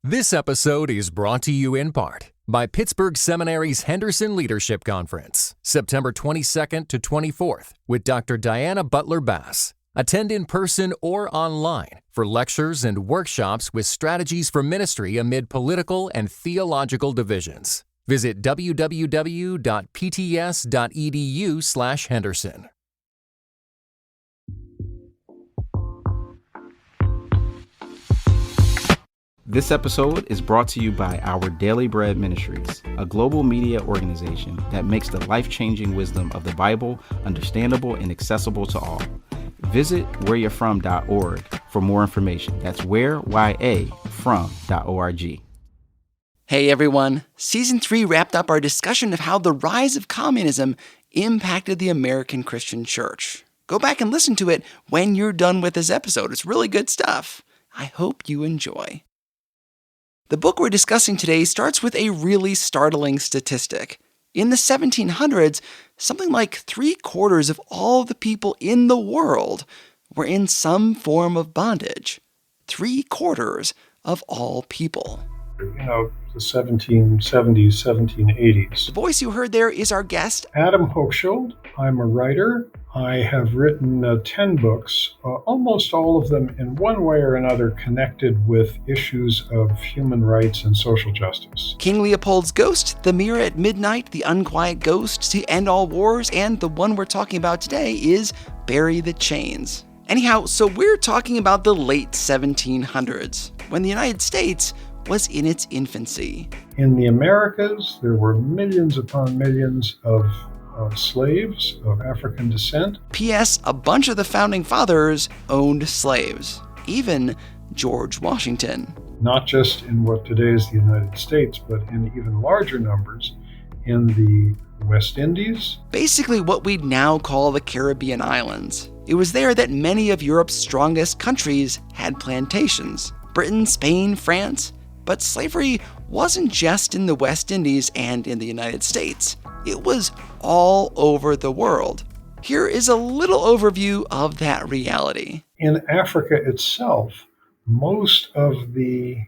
This episode is brought to you in part by Pittsburgh Seminary's Henderson Leadership Conference, September 22nd to 24th, with Dr. Diana Butler Bass. Attend in person or online for lectures and workshops with strategies for ministry amid political and theological divisions. Visit www.pts.edu/Henderson. This episode is brought to you by Our Daily Bread Ministries, a global media organization that makes the life-changing wisdom of the Bible understandable and accessible to all. Visit whereyou'refrom.org for more information. That's whereyafrom.org. Hey everyone, Season 3 wrapped up our discussion of how the rise of communism impacted the American Christian Church. Go back and listen to it when you're done with this episode. It's really good stuff. I hope you enjoy. The book we're discussing today starts with a really startling statistic. In the 1700s, something like 3/4 of all the people in the world were in some form of bondage. 3/4 of all people. The 1770s, 1780s. The voice you heard there is our guest, Adam Hochschild. I'm a writer. I have written 10 books, almost all of them in one way or another connected with issues of human rights and social justice. King Leopold's Ghost, The Mirror at Midnight, The Unquiet Ghost, To End All Wars, and the one we're talking about today is Bury the Chains. Anyhow, so we're talking about the late 1700s, when the United States was in its infancy. In the Americas, there were millions upon millions of slaves of African descent. P.S. A bunch of the founding fathers owned slaves, even George Washington. Not just in what today is the United States, but in even larger numbers in the West Indies. Basically what we'd now call the Caribbean islands. It was there that many of Europe's strongest countries had plantations. Britain, Spain, France. But slavery wasn't just in the West Indies and in the United States. It was all over the world. Here is a little overview of that reality. In Africa itself, most of the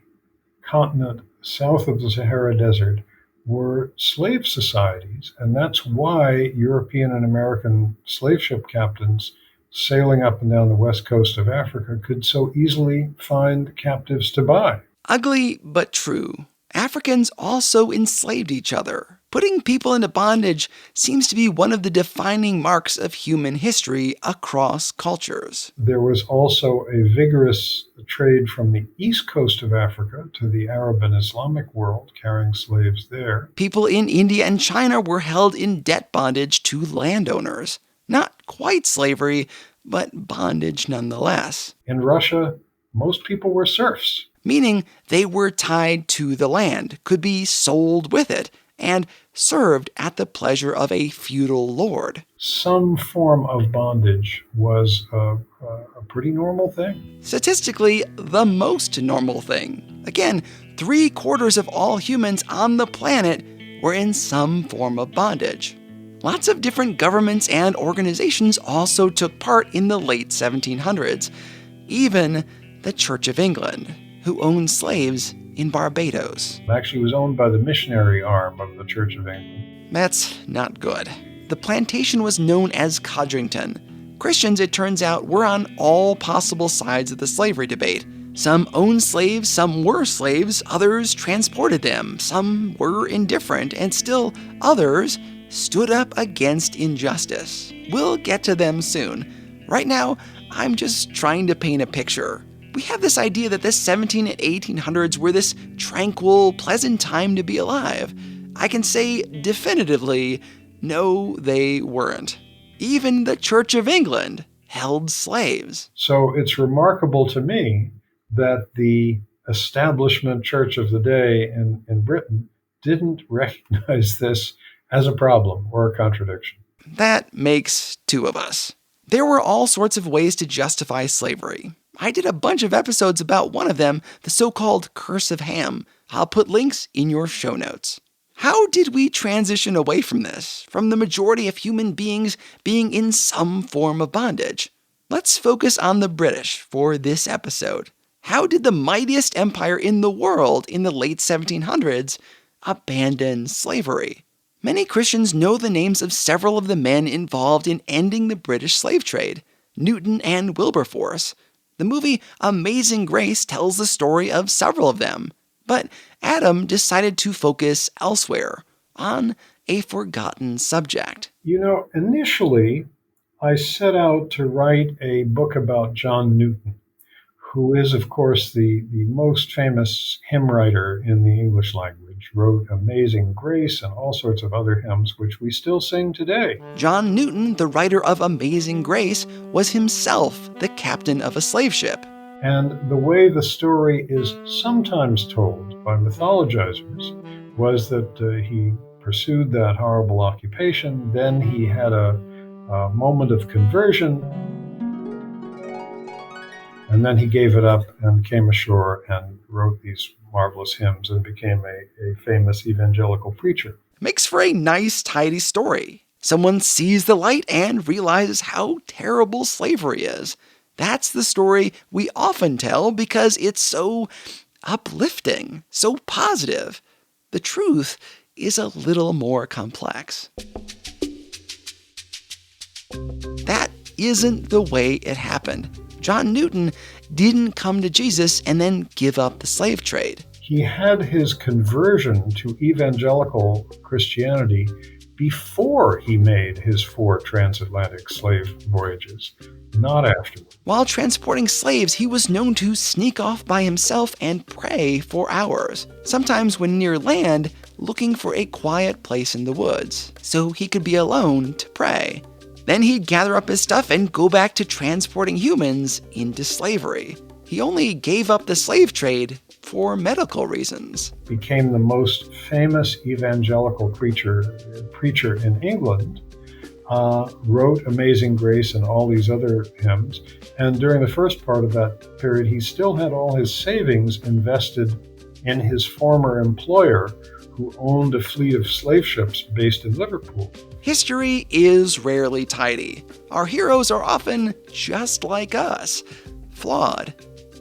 continent south of the Sahara Desert were slave societies, and that's why European and American slave ship captains sailing up and down the west coast of Africa could so easily find captives to buy. Ugly but true. Africans also enslaved each other. Putting people into bondage seems to be one of the defining marks of human history across cultures. There was also a vigorous trade from the east coast of Africa to the Arab and Islamic world, carrying slaves there. People in India and China were held in debt bondage to landowners. Not quite slavery, but bondage nonetheless. In Russia, most people were serfs. Meaning they were tied to the land, could be sold with it, and served at the pleasure of a feudal lord. Some form of bondage was a pretty normal thing. Statistically, the most normal thing. Again, 3/4 of all humans on the planet were in some form of bondage. Lots of different governments and organizations also took part in the late 1700s, even the Church of England, who owned slaves in Barbados. It actually was owned by the missionary arm of the Church of England. That's not good. The plantation was known as Codrington. Christians, it turns out, were on all possible sides of the slavery debate. Some owned slaves, some were slaves, others transported them, some were indifferent, and still others stood up against injustice. We'll get to them soon. Right now, I'm just trying to paint a picture. We have this idea that the 17 and 1800s were this tranquil, pleasant time to be alive. I can say definitively, no, they weren't. Even the Church of England held slaves. So it's remarkable to me that the establishment church of the day in Britain didn't recognize this as a problem or a contradiction. That makes two of us. There were all sorts of ways to justify slavery. I did a bunch of episodes about one of them, the so-called Curse of Ham. I'll put links in your show notes. How did we transition away from this, from the majority of human beings being in some form of bondage? Let's focus on the British for this episode. How did the mightiest empire in the world in the late 1700s abandon slavery? Many Christians know the names of several of the men involved in ending the British slave trade, Newton and Wilberforce. The movie Amazing Grace tells the story of several of them, but Adam decided to focus elsewhere, on a forgotten subject. Initially, I set out to write a book about John Newton, who is, of course, the most famous hymn writer in the English language, wrote Amazing Grace and all sorts of other hymns, which we still sing today. John Newton, the writer of Amazing Grace, was himself the captain of a slave ship. And the way the story is sometimes told by mythologizers was that he pursued that horrible occupation, then he had a moment of conversion, and then he gave it up and came ashore and wrote these marvelous hymns and became a famous evangelical preacher. Makes for a nice, tidy story. Someone sees the light and realizes how terrible slavery is. That's the story we often tell because it's so uplifting, so positive. The truth is a little more complex. That isn't the way it happened. John Newton didn't come to Jesus and then give up the slave trade. He had his conversion to evangelical Christianity before he made his 4 transatlantic slave voyages, not after. While transporting slaves, he was known to sneak off by himself and pray for hours, sometimes when near land, looking for a quiet place in the woods, so he could be alone to pray. Then he'd gather up his stuff and go back to transporting humans into slavery. He only gave up the slave trade for medical reasons. Became the most famous evangelical preacher in England, wrote Amazing Grace and all these other hymns, and during the first part of that period, he still had all his savings invested in his former employer, who owned a fleet of slave ships based in Liverpool. History is rarely tidy. Our heroes are often just like us, flawed.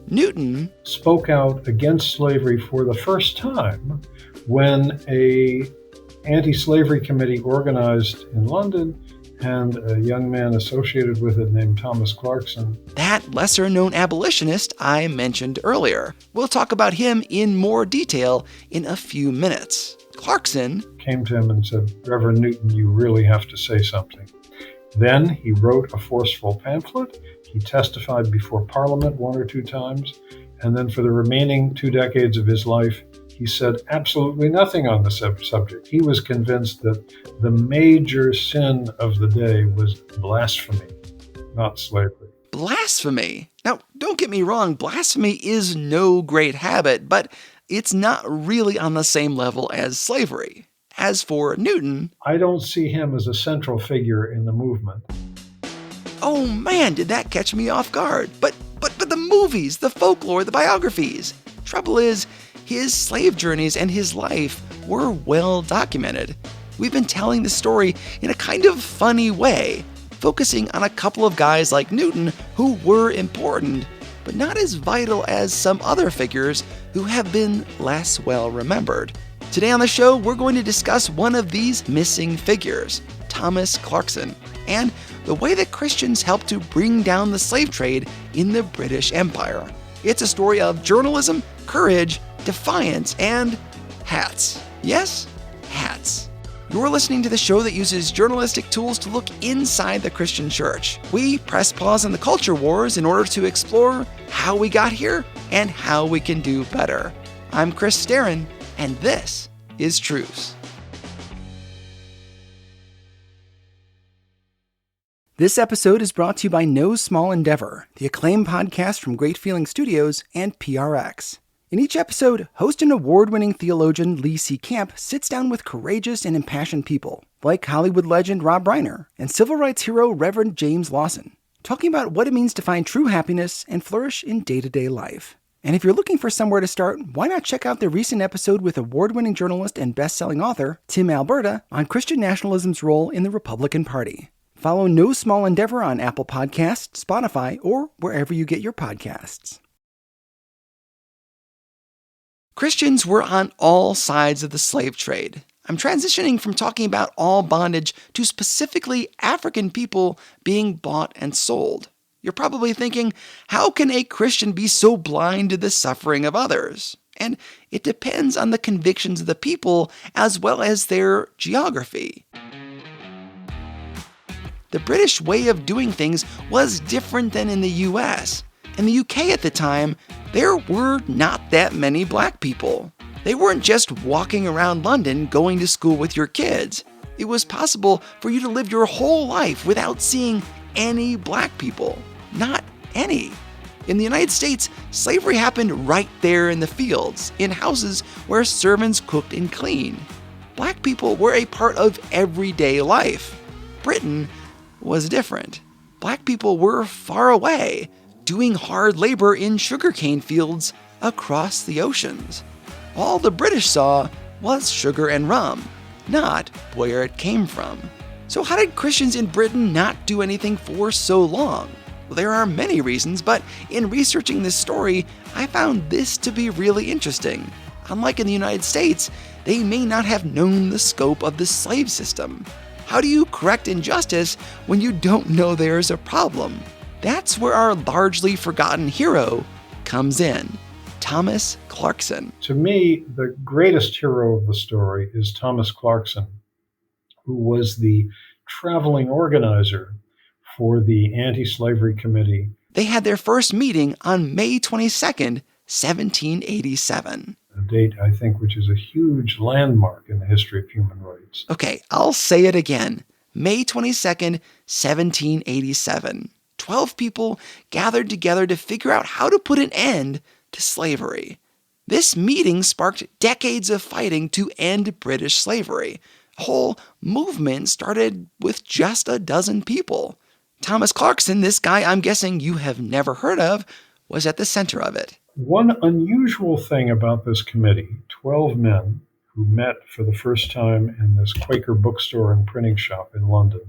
Newton spoke out against slavery for the first time when a anti-slavery committee organized in London, and a young man associated with it named Thomas Clarkson. That lesser-known abolitionist I mentioned earlier. We'll talk about him in more detail in a few minutes. Clarkson came to him and said, "Reverend Newton, you really have to say something." Then he wrote a forceful pamphlet. He testified before Parliament 1 or 2 times. And then for the remaining 2 decades of his life, he said absolutely nothing on the subject. He was convinced that the major sin of the day was blasphemy, not slavery. Blasphemy? Now, don't get me wrong, blasphemy is no great habit, but it's not really on the same level as slavery. As for Newton, I don't see him as a central figure in the movement. Oh man, did that catch me off guard. But the movies, the folklore, the biographies. Trouble is, his slave journeys and his life were well documented. We've been telling the story in a kind of funny way, focusing on a couple of guys like Newton who were important, but not as vital as some other figures who have been less well remembered. Today on the show, we're going to discuss one of these missing figures, Thomas Clarkson, and the way that Christians helped to bring down the slave trade in the British Empire. It's a story of journalism, courage, defiance, and hats. Yes, hats. You're listening to the show that uses journalistic tools to look inside the Christian church. We press pause on the culture wars in order to explore how we got here and how we can do better. I'm Chris Staron, and this is Truce. This episode is brought to you by No Small Endeavor, the acclaimed podcast from Great Feeling Studios and PRX. In each episode, host and award-winning theologian Lee C. Camp sits down with courageous and impassioned people, like Hollywood legend Rob Reiner and civil rights hero Reverend James Lawson, talking about what it means to find true happiness and flourish in day-to-day life. And if you're looking for somewhere to start, why not check out the recent episode with award-winning journalist and best-selling author Tim Alberta on Christian nationalism's role in the Republican Party. Follow No Small Endeavor on Apple Podcasts, Spotify, or wherever you get your podcasts. Christians were on all sides of the slave trade. I'm transitioning from talking about all bondage to specifically African people being bought and sold. You're probably thinking, how can a Christian be so blind to the suffering of others? And it depends on the convictions of the people as well as their geography. The British way of doing things was different than in the US. In the UK at the time, there were not that many black people. They weren't just walking around London going to school with your kids. It was possible for you to live your whole life without seeing any black people. Not any. In the United States, slavery happened right there in the fields, in houses where servants cooked and cleaned. Black people were a part of everyday life. Britain was different. Black people were far away, doing hard labor in sugarcane fields across the oceans. All the British saw was sugar and rum, not where it came from. So how did Christians in Britain not do anything for so long? Well, there are many reasons, but in researching this story, I found this to be really interesting. Unlike in the United States, they may not have known the scope of the slave system. How do you correct injustice when you don't know there's a problem? That's where our largely forgotten hero comes in, Thomas Clarkson. To me, the greatest hero of the story is Thomas Clarkson, who was the traveling organizer for the Anti-Slavery Committee. They had their first meeting on May 22nd, 1787. A date, I think, which is a huge landmark in the history of human rights. Okay, I'll say it again. May 22nd, 1787. 12 people gathered together to figure out how to put an end to slavery. This meeting sparked decades of fighting to end British slavery. A whole movement started with just a dozen people. Thomas Clarkson, this guy I'm guessing you have never heard of, was at the center of it. One unusual thing about this committee, 12 men who met for the first time in this Quaker bookstore and printing shop in London,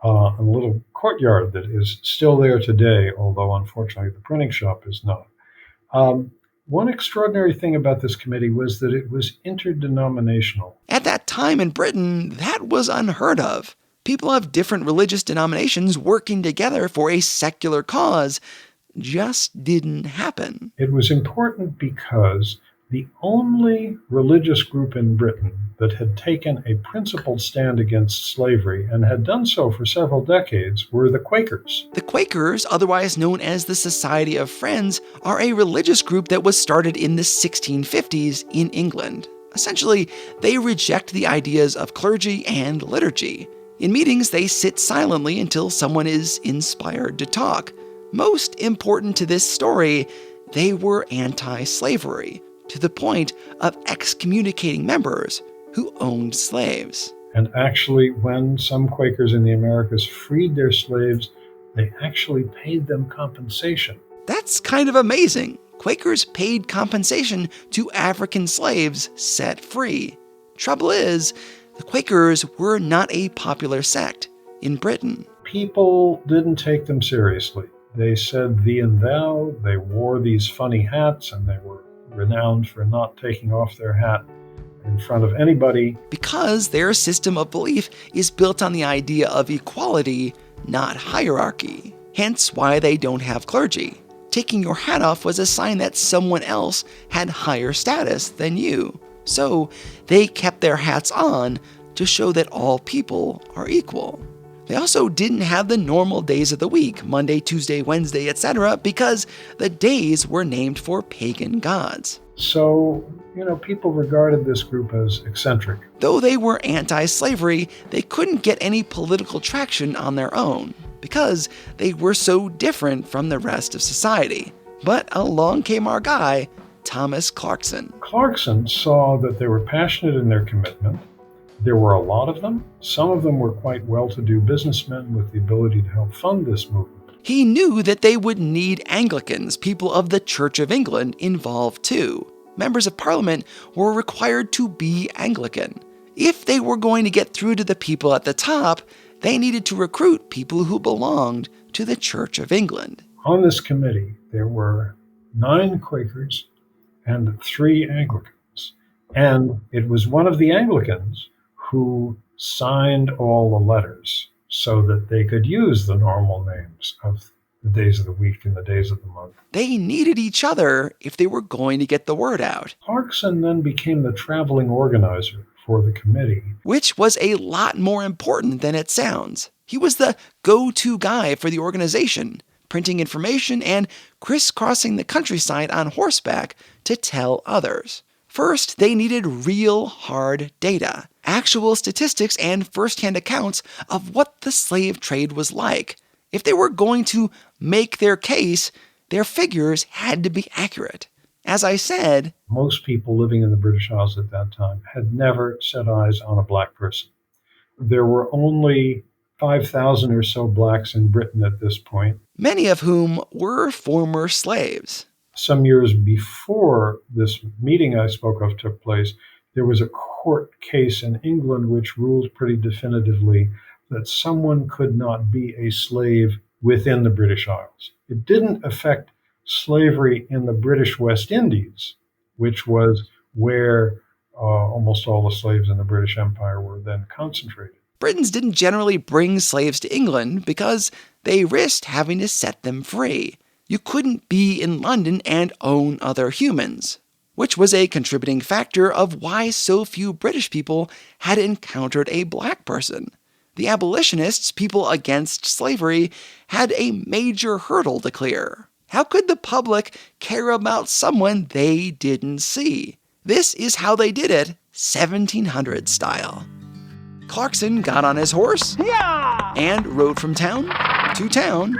a little courtyard that is still there today, although unfortunately the printing shop is not. One extraordinary thing about this committee was that it was interdenominational. At that time in Britain, that was unheard of. People of different religious denominations working together for a secular cause just didn't happen. It was important because the only religious group in Britain that had taken a principled stand against slavery and had done so for several decades were the Quakers. The Quakers, otherwise known as the Society of Friends, are a religious group that was started in the 1650s in England. Essentially, they reject the ideas of clergy and liturgy. In meetings, they sit silently until someone is inspired to talk. Most important to this story, they were anti-slavery, to the point of excommunicating members who owned slaves. And actually, when some Quakers in the Americas freed their slaves, they actually paid them compensation. That's kind of amazing. Quakers paid compensation to African slaves set free. Trouble is, the Quakers were not a popular sect in Britain. People didn't take them seriously. They said thee and thou, they wore these funny hats, and they were renowned for not taking off their hat in front of anybody. Because their system of belief is built on the idea of equality, not hierarchy. Hence why they don't have clergy. Taking your hat off was a sign that someone else had higher status than you. So they kept their hats on to show that all people are equal. They also didn't have the normal days of the week, Monday, Tuesday, Wednesday, etc., because the days were named for pagan gods. So, people regarded this group as eccentric. Though they were anti-slavery, they couldn't get any political traction on their own, because they were so different from the rest of society. But along came our guy, Thomas Clarkson. Clarkson saw that they were passionate in their commitment. There were a lot of them. Some of them were quite well-to-do businessmen with the ability to help fund this movement. He knew that they would need Anglicans, people of the Church of England, involved too. Members of Parliament were required to be Anglican. If they were going to get through to the people at the top, they needed to recruit people who belonged to the Church of England. On this committee, there were 9 Quakers and 3 Anglicans. And it was one of the Anglicans who signed all the letters so that they could use the normal names of the days of the week and the days of the month. They needed each other if they were going to get the word out. Clarkson then became the traveling organizer for the committee, which was a lot more important than it sounds. He was the go-to guy for the organization, printing information and crisscrossing the countryside on horseback to tell others. First, they needed real hard data, actual statistics and first-hand accounts of what the slave trade was like. If they were going to make their case, their figures had to be accurate. As I said, most people living in the British Isles at that time had never set eyes on a black person. There were only 5,000 or so blacks in Britain at this point, many of whom were former slaves. Some years before this meeting I spoke of took place, there was a court case in England which ruled pretty definitively that someone could not be a slave within the British Isles. It didn't affect slavery in the British West Indies, which was where almost all the slaves in the British Empire were then concentrated. Britons didn't generally bring slaves to England because they risked having to set them free. You couldn't be in London and own other humans, which was a contributing factor of why so few British people had encountered a black person. The abolitionists, people against slavery, had a major hurdle to clear. How could the public care about someone they didn't see? This is how they did it, 1700 style. Clarkson got on his horse and rode from town to town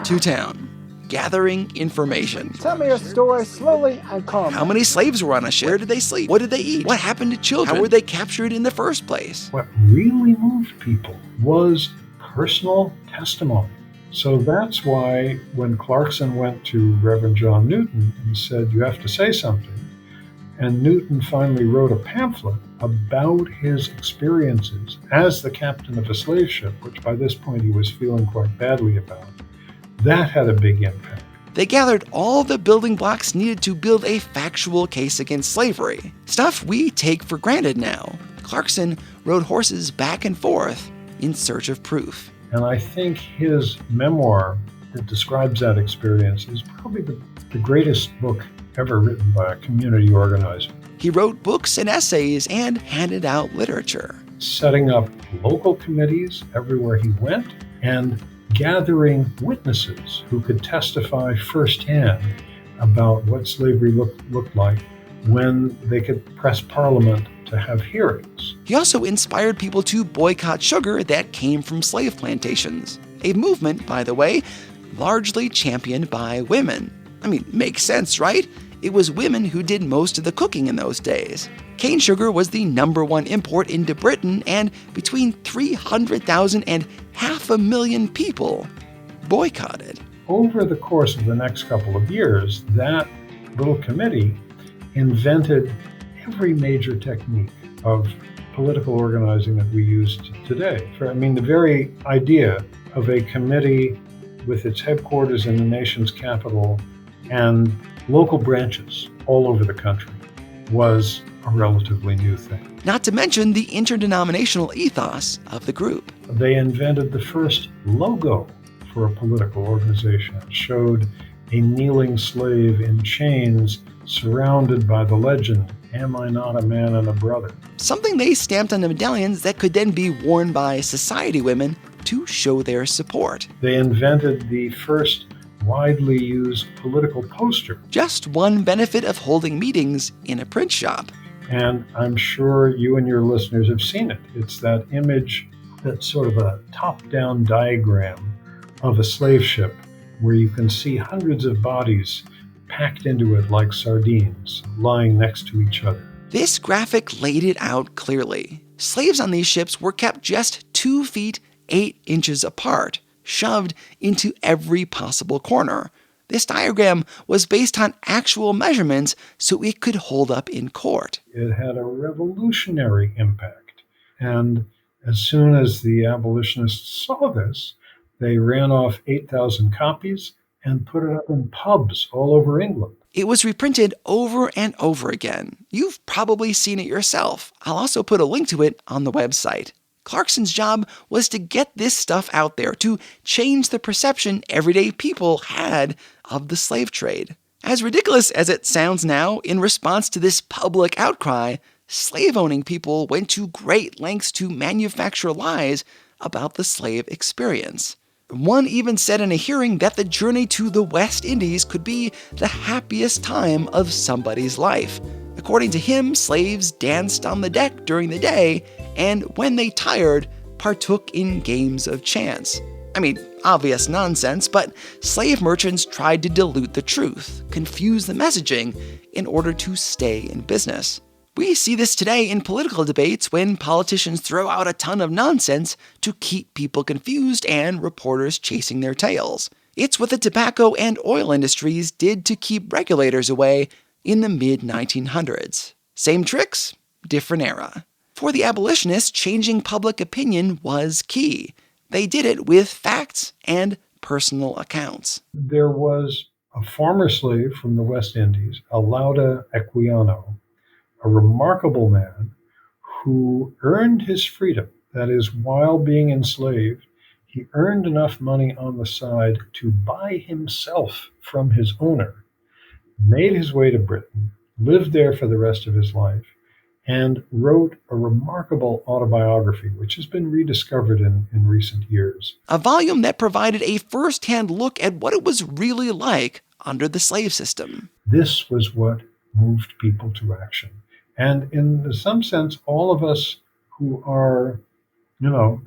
to town, gathering information. Tell me your story slowly and calmly. How many slaves were on a ship? Where did they sleep? What did they eat? What happened to children? How were they captured in the first place? What really moved people was personal testimony. So that's why when Clarkson went to Reverend John Newton and said, "You have to say something," and Newton finally wrote a pamphlet about his experiences as the captain of a slave ship, which by this point he was feeling quite badly about, that had a big impact. They gathered all the building blocks needed to build a factual case against slavery, stuff we take for granted now. Clarkson rode horses back and forth in search of proof. And I think his memoir that describes that experience is probably the greatest book ever written by a community organizer. He wrote books and essays and handed out literature, setting up local committees everywhere he went and gathering witnesses who could testify firsthand about what slavery looked like when they could press Parliament to have hearings. He also inspired people to boycott sugar that came from slave plantations, a movement, by the way, largely championed by women. I mean, makes sense, right? It was women who did most of the cooking in those days. Cane sugar was the #1 import into Britain, and between 300,000 and 500,000 people boycotted. Over the course of the next couple of years, that little committee invented every major technique of political organizing that we use today. The very idea of a committee with its headquarters in the nation's capital and local branches all over the country was a relatively new thing. Not to mention the interdenominational ethos of the group. They invented the first logo for a political organization. It showed a kneeling slave in chains surrounded by the legend, "Am I not a man and a brother?" Something they stamped on the medallions that could then be worn by society women to show their support. They invented the first widely used political poster. Just one benefit of holding meetings in a print shop. And I'm sure you and your listeners have seen it. It's that image, that's sort of a top-down diagram of a slave ship where you can see hundreds of bodies packed into it like sardines, lying next to each other. This graphic laid it out clearly. Slaves on these ships were kept just 2 feet 8 inches apart, shoved into every possible corner. This diagram was based on actual measurements so it could hold up in court. It had a revolutionary impact. And as soon as the abolitionists saw this, they ran off 8,000 copies and put it up in pubs all over England. It was reprinted over and over again. You've probably seen it yourself. I'll also put a link to it on the website. Clarkson's job was to get this stuff out there, to change the perception everyday people had of the slave trade. As ridiculous as it sounds now, in response to this public outcry, slave-owning people went to great lengths to manufacture lies about the slave experience. One even said in a hearing that the journey to the West Indies could be the happiest time of somebody's life. According to him, slaves danced on the deck during the day, and when they tired, partook in games of chance. I mean, obvious nonsense, but slave merchants tried to dilute the truth, confuse the messaging, in order to stay in business. We see this today in political debates when politicians throw out a ton of nonsense to keep people confused and reporters chasing their tails. It's what the tobacco and oil industries did to keep regulators away in the mid-1900s. Same tricks, different era. For the abolitionists, changing public opinion was key. They did it with facts and personal accounts. There was a former slave from the West Indies, Lauda Equiano, a remarkable man who earned his freedom. That is, while being enslaved, he earned enough money on the side to buy himself from his owner, made his way to Britain, lived there for the rest of his life, and wrote a remarkable autobiography, which has been rediscovered in recent years. A volume that provided a first-hand look at what it was really like under the slave system. This was what moved people to action. And in some sense, all of us who are,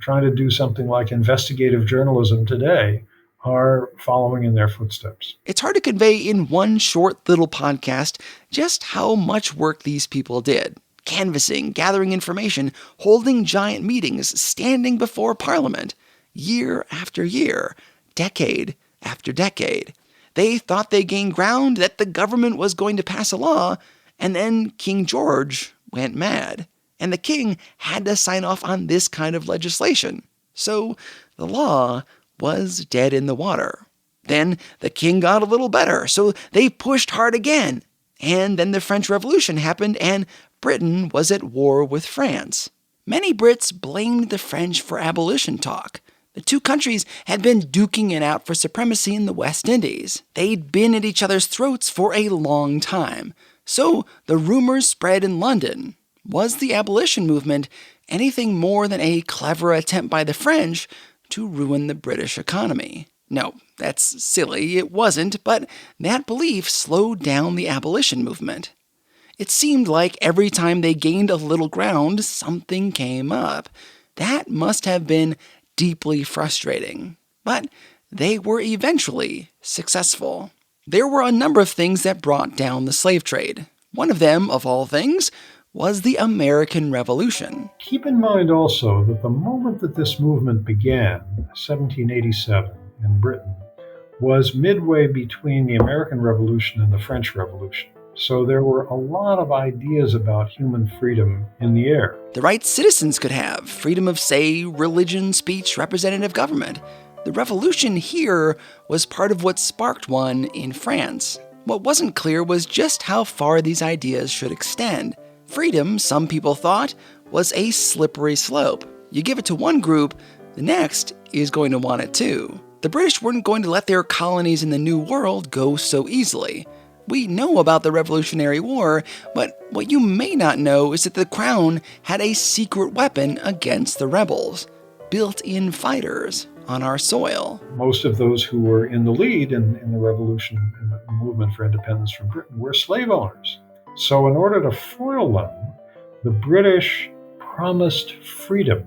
trying to do something like investigative journalism today are following in their footsteps. It's hard to convey in one short little podcast just how much work these people did. Canvassing, gathering information, holding giant meetings, standing before Parliament, year after year, decade after decade. They thought they gained ground, that the government was going to pass a law, and then King George went mad, and the king had to sign off on this kind of legislation. So the law was dead in the water. Then the king got a little better, so they pushed hard again. And then the French Revolution happened, and Britain was at war with France. Many Brits blamed the French for abolition talk. The two countries had been duking it out for supremacy in the West Indies. They'd been at each other's throats for a long time. So the rumors spread in London. Was the abolition movement anything more than a clever attempt by the French to ruin the British economy? No, that's silly, it wasn't, but that belief slowed down the abolition movement. It seemed like every time they gained a little ground, something came up. That must have been deeply frustrating. But they were eventually successful. There were a number of things that brought down the slave trade. One of them, of all things, was the American Revolution. Keep in mind also that the moment that this movement began, 1787, in Britain, was midway between the American Revolution and the French Revolution. So there were a lot of ideas about human freedom in the air. The rights citizens could have, freedom of, say, religion, speech, representative government. The revolution here was part of what sparked one in France. What wasn't clear was just how far these ideas should extend. Freedom, some people thought, was a slippery slope. You give it to one group, the next is going to want it too. The British weren't going to let their colonies in the New World go so easily. We know about the Revolutionary War, but what you may not know is that the Crown had a secret weapon against the rebels: built-in fighters on our soil. Most of those who were in the lead in the revolution, in the movement for independence from Britain, were slave owners. So in order to foil them, the British promised freedom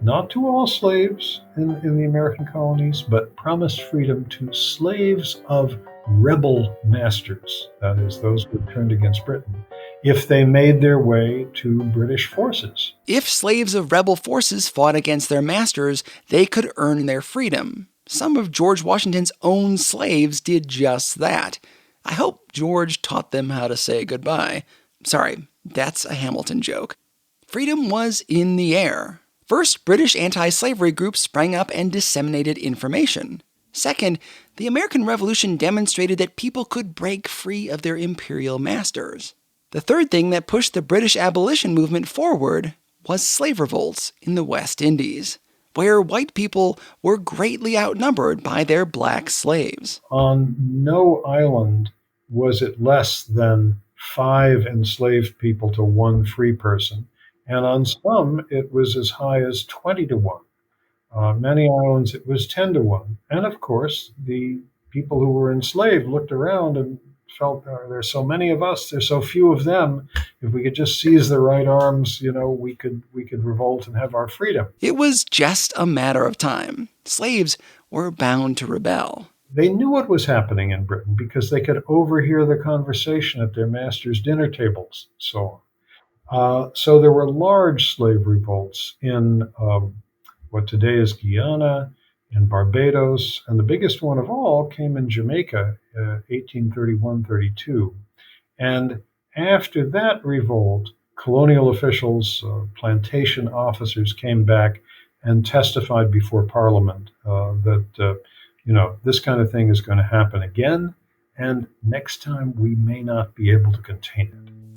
not to all slaves in the American colonies, but promised freedom to slaves of rebel masters, that is, those who had turned against Britain, if they made their way to British forces. If slaves of rebel forces fought against their masters, they could earn their freedom. Some of George Washington's own slaves did just that. I hope George taught them how to say goodbye. Sorry, that's a Hamilton joke. Freedom was in the air. First, British anti-slavery groups sprang up and disseminated information. Second, The American Revolution demonstrated that people could break free of their imperial masters. The third thing that pushed the British abolition movement forward was slave revolts in the West Indies, where white people were greatly outnumbered by their black slaves. On no island was it less than 5 enslaved people to 1 free person, and on some it was as high as 20 to 1. Many islands it was 10 to 1. And of course, the people who were enslaved looked around and felt, there's so many of us, there's so few of them. If we could just seize the right arms, we could revolt and have our freedom. It was just a matter of time. Slaves were bound to rebel. They knew what was happening in Britain because they could overhear the conversation at their masters' dinner tables and so on. So there were large slave revolts in what today is Guyana, in Barbados, and the biggest one of all came in Jamaica, 1831-32. And after that revolt, colonial officials, plantation officers came back and testified before Parliament that this kind of thing is going to happen again, and next time we may not be able to contain it.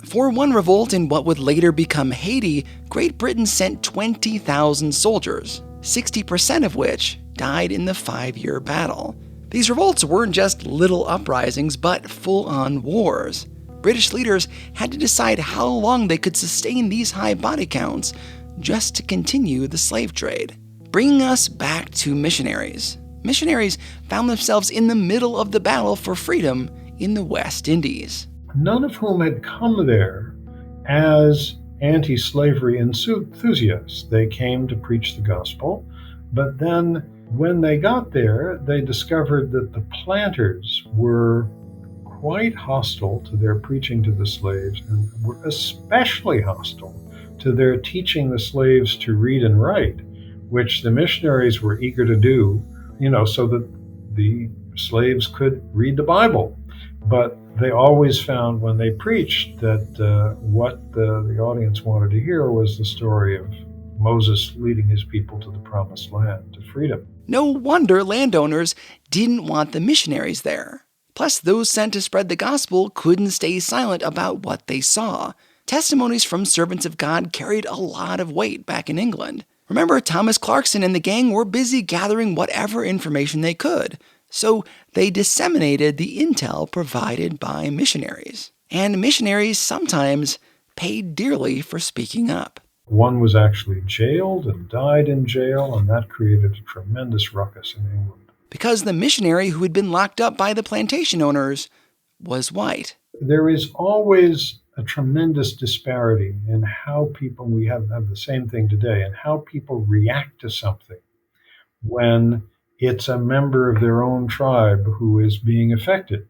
For one revolt in what would later become Haiti, Great Britain sent 20,000 soldiers, 60% of which died in the 5-year battle. These revolts weren't just little uprisings, but full-on wars. British leaders had to decide how long they could sustain these high body counts just to continue the slave trade. Bringing us back to missionaries. Missionaries found themselves in the middle of the battle for freedom in the West Indies. None of whom had come there as anti-slavery enthusiasts. They came to preach the gospel, but then when they got there, they discovered that the planters were quite hostile to their preaching to the slaves, and were especially hostile to their teaching the slaves to read and write, which the missionaries were eager to do, so that the slaves could read the Bible. But they always found when they preached that what the audience wanted to hear was the story of Moses leading his people to the promised land, to freedom. No wonder landowners didn't want the missionaries there. Plus, those sent to spread the gospel couldn't stay silent about what they saw. Testimonies from servants of God carried a lot of weight back in England. Remember, Thomas Clarkson and the gang were busy gathering whatever information they could, so they disseminated the intel provided by missionaries. And missionaries sometimes paid dearly for speaking up. One was actually jailed and died in jail, and that created a tremendous ruckus in England. Because the missionary who had been locked up by the plantation owners was white. There is always a tremendous disparity in how people, we have the same thing today, and how people react to something when it's a member of their own tribe who is being affected.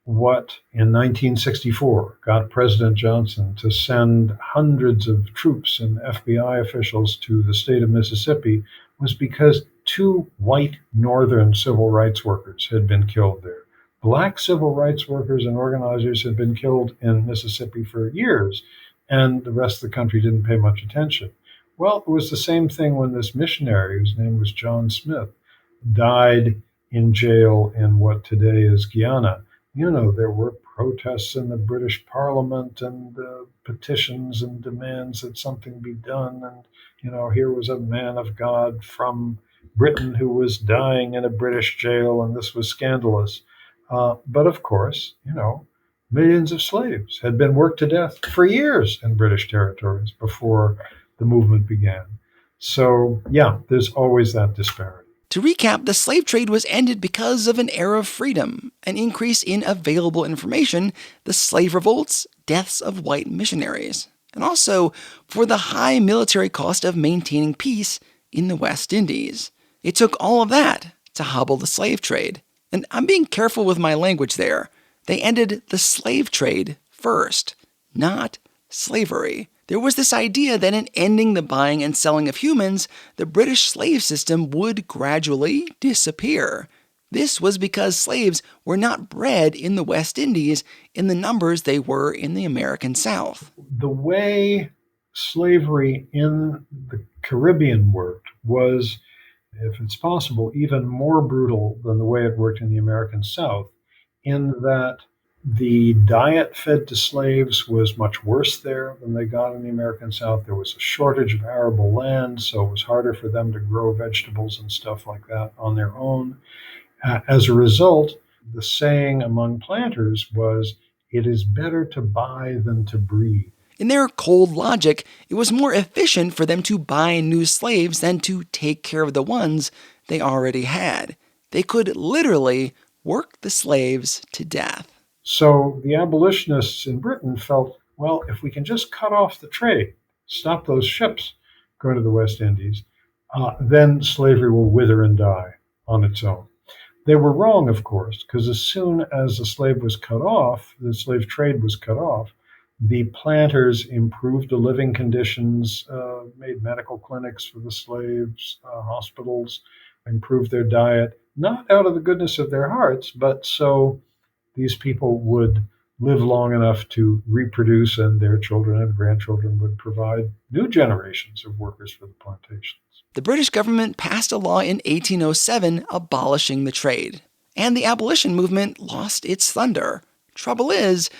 What in 1964 got President Johnson to send hundreds of troops and FBI officials to the state of Mississippi was because 2 white northern civil rights workers had been killed there. Black civil rights workers and organizers had been killed in Mississippi for years, and the rest of the country didn't pay much attention. Well, it was the same thing when this missionary, whose name was John Smith, died in jail in what today is Guyana. There were protests in the British Parliament and petitions and demands that something be done. And, here was a man of God from Britain who was dying in a British jail, and this was scandalous. But of course, millions of slaves had been worked to death for years in British territories before the movement began. So, there's always that disparity. To recap, the slave trade was ended because of an era of freedom, an increase in available information, the slave revolts, deaths of white missionaries, and also for the high military cost of maintaining peace in the West Indies. It took all of that to hobble the slave trade. And I'm being careful with my language there. They ended the slave trade first, not slavery. There was this idea that in ending the buying and selling of humans, the British slave system would gradually disappear. This was because slaves were not bred in the West Indies in the numbers they were in the American South. The way slavery in the Caribbean worked was if it's possible, even more brutal than the way it worked in the American South, in that the diet fed to slaves was much worse there than they got in the American South. There was a shortage of arable land, so it was harder for them to grow vegetables and stuff like that on their own. As a result, the saying among planters was, "It is better to buy than to breed." In their cold logic, it was more efficient for them to buy new slaves than to take care of the ones they already had. They could literally work the slaves to death. So the abolitionists in Britain felt, well, if we can just cut off the trade, stop those ships going to the West Indies, then slavery will wither and die on its own. They were wrong, of course, because as soon as the slave was cut off, the slave trade was cut off, the planters improved the living conditions, made medical clinics for the slaves, hospitals, improved their diet, not out of the goodness of their hearts, but so these people would live long enough to reproduce, and their children and grandchildren would provide new generations of workers for the plantations. The British government passed a law in 1807 abolishing the trade, and the abolition movement lost its thunder. Trouble is,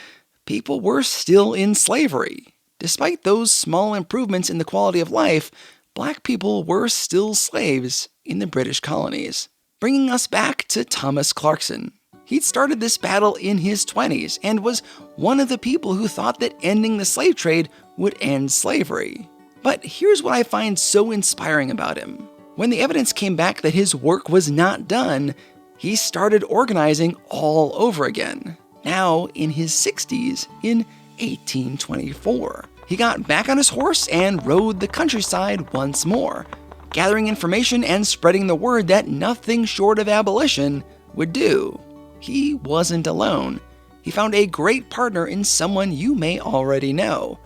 people were still in slavery. Despite those small improvements in the quality of life, black people were still slaves in the British colonies. Bringing us back to Thomas Clarkson. He'd started this battle in his 20s and was one of the people who thought that ending the slave trade would end slavery. But here's what I find so inspiring about him. When the evidence came back that his work was not done, he started organizing all over again. Now in his 60s, in 1824. He got back on his horse and rode the countryside once more, gathering information and spreading the word that nothing short of abolition would do. He wasn't alone. He found a great partner in someone you may already know,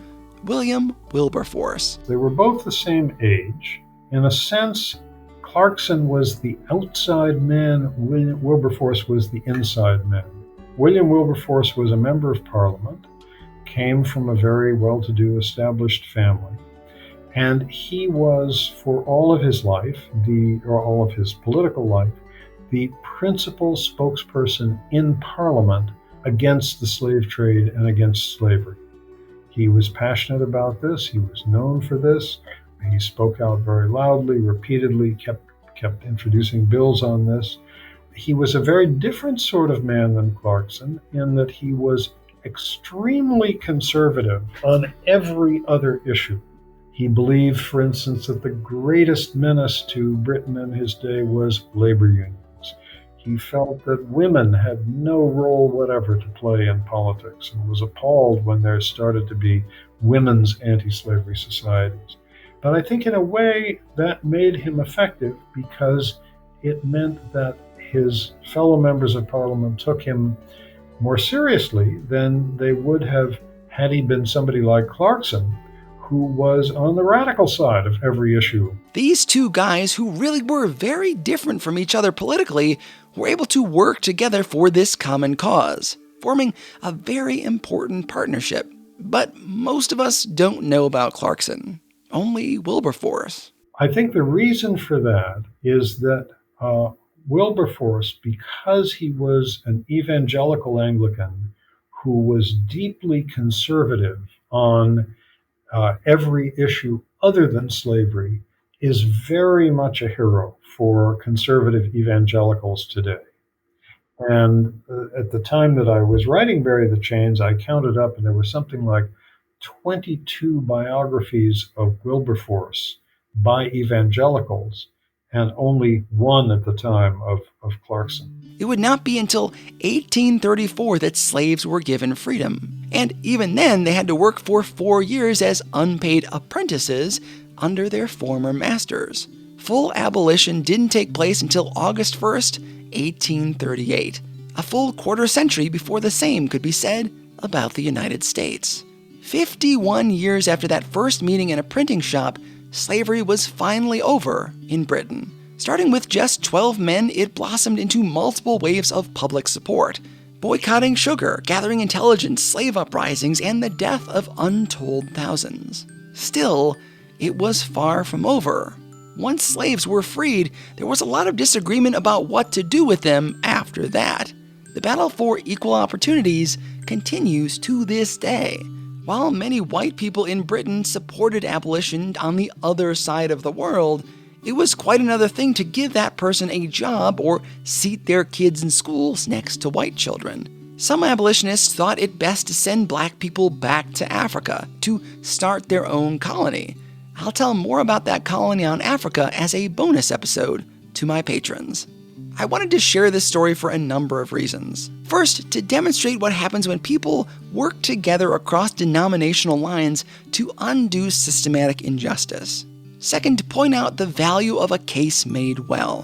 William Wilberforce. They were both the same age. In a sense, Clarkson was the outside man, Wilberforce was the inside man. William Wilberforce was a member of Parliament, came from a very well-to-do established family, and he was, for all of his life, or all of his political life, the principal spokesperson in Parliament against the slave trade and against slavery. He was passionate about this. He was known for this. He spoke out very loudly, repeatedly, kept introducing bills on this. He was a very different sort of man than Clarkson in that he was extremely conservative on every other issue. He believed, for instance, that the greatest menace to Britain in his day was labor unions. He felt that women had no role whatever to play in politics and was appalled when there started to be women's anti-slavery societies. But I think in a way that made him effective because it meant that his fellow members of Parliament took him more seriously than they would have had he been somebody like Clarkson, who was on the radical side of every issue. These two guys, who really were very different from each other politically, were able to work together for this common cause, forming a very important partnership. But most of us don't know about Clarkson, only Wilberforce. I think the reason for that is that Wilberforce, because he was an evangelical Anglican who was deeply conservative on every issue other than slavery, is very much a hero for conservative evangelicals today. And at the time that I was writing Bury the Chains, I counted up and there was something like 22 biographies of Wilberforce by evangelicals, and only one at the time of Clarkson. It would not be until 1834 that slaves were given freedom. And even then, they had to work for 4 years as unpaid apprentices under their former masters. Full abolition didn't take place until August 1st, 1838, a full quarter century before the same could be said about the United States. 51 years after that first meeting in a printing shop, slavery was finally over in Britain. Starting with just 12 men, it blossomed into multiple waves of public support. Boycotting sugar, gathering intelligence, slave uprisings, and the death of untold thousands. Still, it was far from over. once slaves were freed, there was a lot of disagreement about what to do with them after that. The battle for equal opportunities continues to this day. While many white people in Britain supported abolition on the other side of the world, it was quite another thing to give that person a job or seat their kids in schools next to white children. Some abolitionists thought it best to send black people back to Africa to start their own colony. I'll tell more about that colony on Africa as a bonus episode to my patrons. I wanted to share this story for a number of reasons. First, to demonstrate what happens when people work together across denominational lines to undo systematic injustice. Second, to point out the value of a case made well.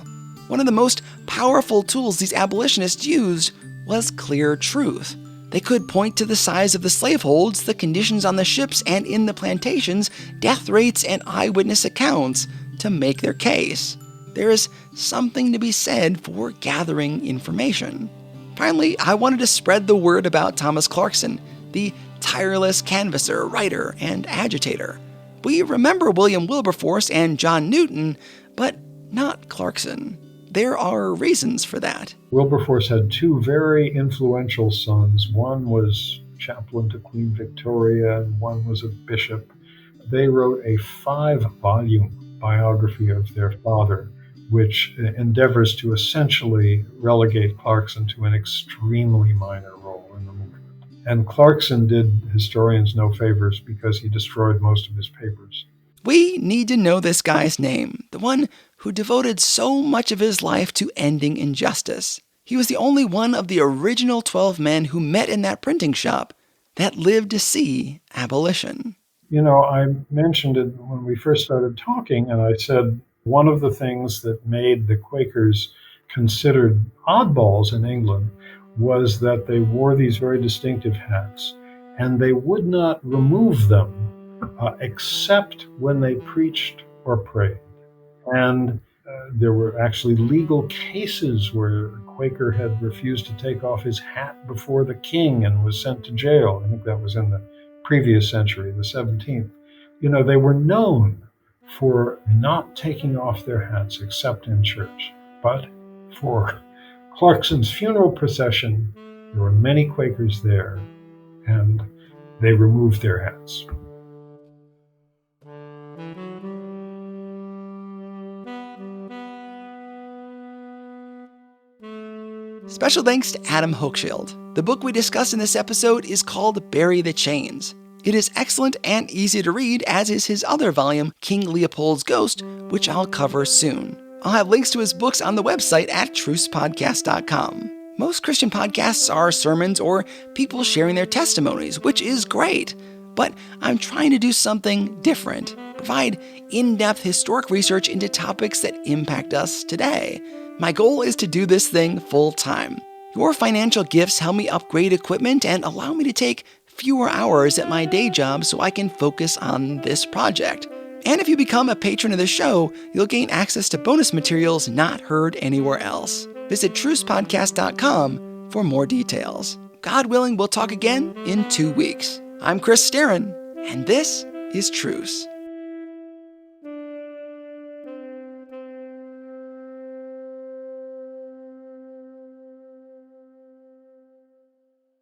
One of the most powerful tools these abolitionists used was clear truth. They could point to the size of the slaveholds, the conditions on the ships and in the plantations, death rates, and eyewitness accounts to make their case. There is something to be said for gathering information. Finally, I wanted to spread the word about Thomas Clarkson, the tireless canvasser, writer, and agitator. We remember William Wilberforce and John Newton, but not Clarkson. There are reasons for that. Wilberforce had two very influential sons. One was chaplain to Queen Victoria, and one was a bishop. They wrote a 5-volume biography of their father, which endeavors to essentially relegate Clarkson to an extremely minor role in the movement. And Clarkson did historians no favors because he destroyed most of his papers. We need to know this guy's name, the one who devoted so much of his life to ending injustice. He was the only one of the original 12 men who met in that printing shop that lived to see abolition. You know, I mentioned it when we first started talking, and I said one of the things that made the Quakers considered oddballs in England was that they wore these very distinctive hats, and they would not remove them except when they preached or prayed. And there were actually legal cases where a Quaker had refused to take off his hat before the king and was sent to jail. I think that was in the previous century, the 17th. You know, they were known for not taking off their hats except in church. But for Clarkson's funeral procession, there were many Quakers there, and they removed their hats. Special thanks to Adam Hochschild. The book we discussed in this episode is called Bury the Chains. It is excellent and easy to read, as is his other volume, King Leopold's Ghost, which I'll cover soon. I'll have links to his books on the website at trucepodcast.com. Most Christian podcasts are sermons or people sharing their testimonies, which is great. But I'm trying to do something different, provide in-depth historic research into topics that impact us today. My goal is to do this thing full-time. Your financial gifts help me upgrade equipment and allow me to take fewer hours at my day job so I can focus on this project. And if you become a patron of the show, you'll gain access to bonus materials not heard anywhere else. Visit trucepodcast.com for more details. God willing, we'll talk again in 2 weeks. I'm Chris Staron, and this is Truce.